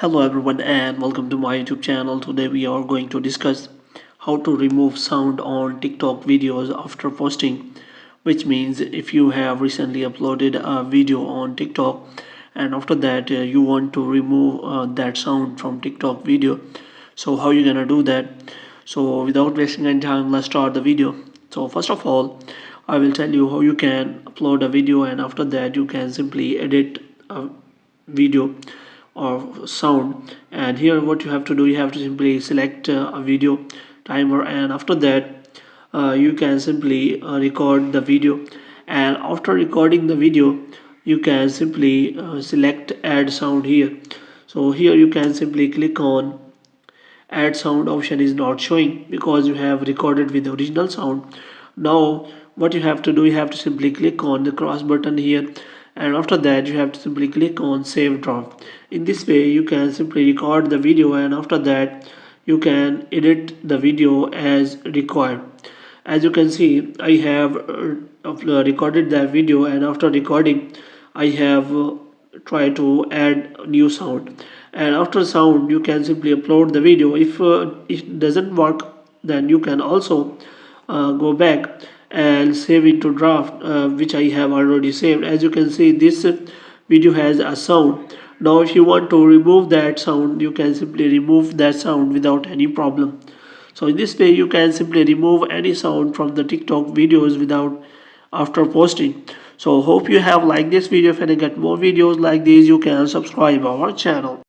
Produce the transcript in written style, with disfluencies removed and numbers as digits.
Hello everyone and welcome to my YouTube channel. Today we are going to discuss how to remove sound on TikTok videos after posting, which means if you have recently uploaded a video on TikTok and after that you want to remove that sound from TikTok video. So how you gonna do that? So without wasting any time, let's start the video. So first of all, I will tell you how you can upload a video, and after that you can simply edit a video or sound. And here what you have to do, you have to simply select a video timer, and after that you can simply record the video. And after recording the video, you can simply select add sound here. So here you can simply click on add sound. Option is not showing because you have recorded with the original sound. Now what you have to do, you have to simply click on the cross button here, and after that you have to simply click on save draft. In this way you can simply record the video, and after that you can edit the video as required. As you can see, I have recorded that video, and after recording I have tried to add new sound. And after sound you can simply upload the video. If it doesn't work, then you can also go back and save it to draft, which I have already saved. As you can see, this video has a sound. Now if you want to remove that sound, you can simply remove that sound without any problem. So in this way you can simply remove any sound from the TikTok videos without after posting. So hope you have liked this video. If you get more videos like these, you can subscribe our channel.